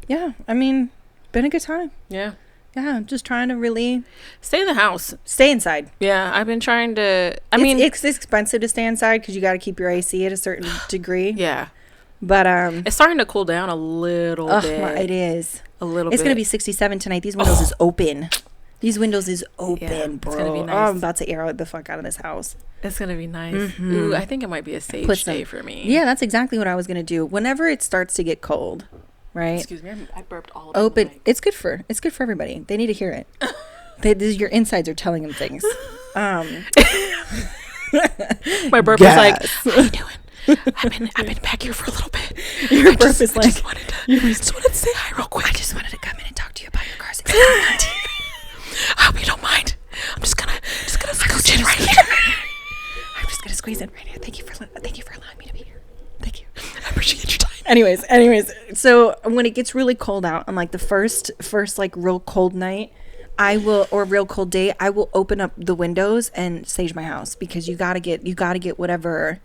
Yeah, I mean, been a good time. Yeah, just trying to really stay in the house, stay inside. Yeah, I've been trying to. I mean, it's expensive to stay inside because you got to keep your AC at a certain degree. Yeah, but it's starting to cool down a little bit. It is a little. It's gonna be 67 tonight. These windows is open. These windows is open, bro. It's gonna be nice. I'm about to air the fuck out of this house. It's gonna be nice. Mm-hmm. Ooh, I think it might be a safe day for me. Yeah, that's exactly what I was gonna do. Whenever it starts to get cold. Right. Excuse me, I burped all open. It's good for everybody. They need to hear it. Your insides are telling them things. My burp is like, how you doing? I've been back here for a little bit. Your burp is like, I just wanted to say hi real quick. I just wanted to come in and talk to you about your car's I hope you don't mind. I'm just gonna scooch in right here. I'm just gonna squeeze in right here. Thank you for allowing me to be here. Thank you. I appreciate your time. Anyways, so when it gets really cold out on like the first like real cold night, or real cold day, I will open up the windows and sage my house, because you gotta get whatever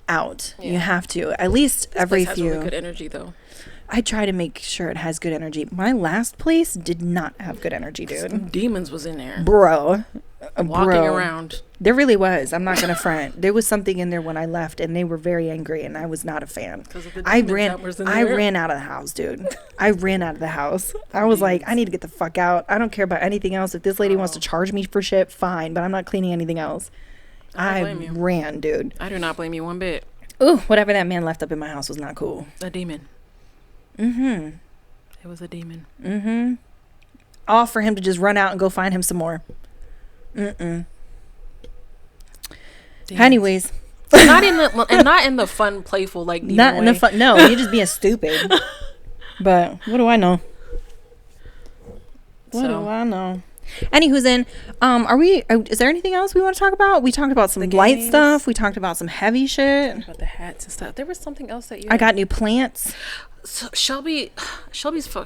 out. Yeah. You have to, at least this every place few. Has really good energy though. I try to make sure it has good energy. My last place did not have good energy, dude. Some demons was in there, bro. Walking around. There really was. I'm not gonna front. There was something in there when I left, and they were very angry, and I was not a fan. I ran out of the house, dude. I ran out of the house. I was like, I need to get the fuck out. I don't care about anything else. If this lady wants to charge me for shit, fine, but I'm not cleaning anything else. I ran, dude. I do not blame you one bit. Ooh, whatever that man left up in my house was not cool. A demon. Mm-hmm. It was a demon. Mm-hmm. All for him to just run out and go find him some more. Mm-mm. Demons. Anyways. Not in the fun, playful like not in way. the fun. No, you're just being stupid. But what do I know? What do I know? Anywho's in. Is there anything else we want to talk about? We talked about some light stuff. We talked about some heavy shit. About the hats and stuff. There was something else that you. I got new plants. So Shelby's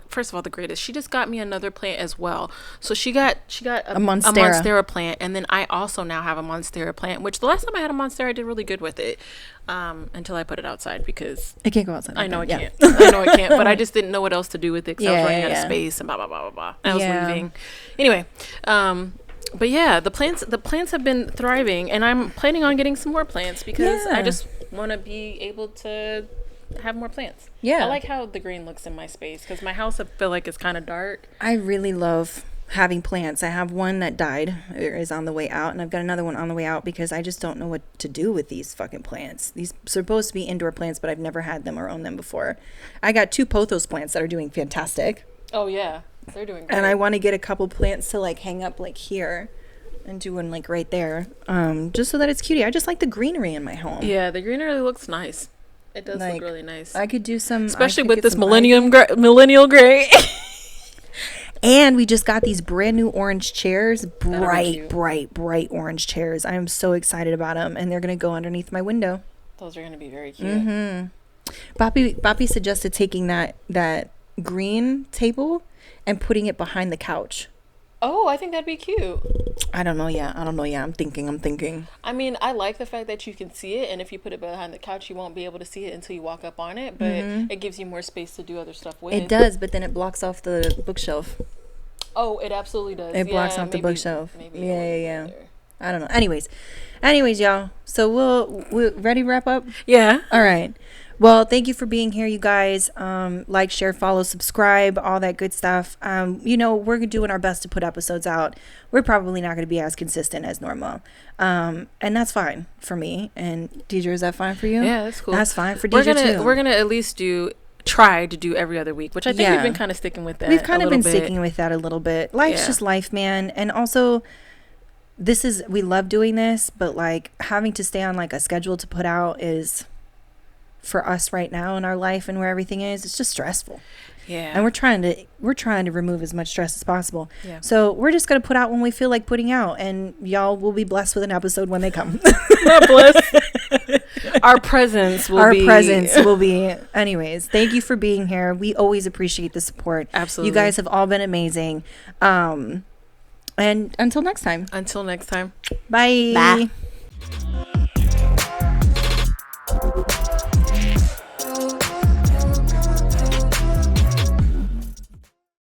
first of all the greatest. She just got me another plant as well. So she got a Monstera plant, and then I also now have a Monstera plant. Which the last time I had a Monstera, I did really good with it, until I put it outside because it can't go outside. I know it can't. I know it can't. But I just didn't know what else to do with it because I was running out of space and blah blah blah blah blah. I was leaving. Anyway, but yeah, the plants have been thriving, and I'm planning on getting some more plants because I just want to be able to have more plants. I like how the green looks in my space because my house, I feel like, is kind of dark. I really love having plants. I have one that died, or is on the way out, and I've got another one on the way out because I just don't know what to do with these fucking plants. These are supposed to be indoor plants, but I've never had them or owned them before. I got 2 pothos plants that are doing fantastic. Oh yeah, they're doing great. And I want to get a couple plants to like hang up like here and do one like right there, just so that it's cutie. I just like the greenery in my home. Yeah, the greenery looks nice. It does look really nice. I could do some, especially with this millennial gray. And we just got these brand new orange chairs, bright orange chairs. I am so excited about them, and they're gonna go underneath my window. Those are gonna be very cute. Boppy suggested taking that green table and putting it behind the couch. Oh, I think that'd be cute. I don't know. Yeah. I'm thinking. I mean, I like the fact that you can see it, and if you put it behind the couch, you won't be able to see it until you walk up on it, but it gives you more space to do other stuff with. It does, but then it blocks off the bookshelf. Oh, it absolutely does. It blocks off the bookshelf. Yeah. I don't know. Anyways, y'all. So we're ready to wrap up? Yeah. All right. Well, thank you for being here, you guys. Like, share, follow, subscribe, all that good stuff. We're doing our best to put episodes out. We're probably not going to be as consistent as normal. And that's fine for me. And Deidre, is that fine for you? Yeah, that's cool. That's fine for Deidre, too. We're going to at least try to do every other week, which I think we've been kind of sticking with that. We've kind of been sticking with that a little bit. Life's just life, man. And also, we love doing this, but like having to stay on like a schedule to put out is, for us right now in our life and where everything is, it's just stressful. Yeah. And we're trying to remove as much stress as possible. Yeah. So we're just going to put out when we feel like putting out, and y'all will be blessed with an episode when they come. Not blessed. Our presence will be. Anyways, thank you for being here. We always appreciate the support. Absolutely. You guys have all been amazing. And until next time. Bye. Bye.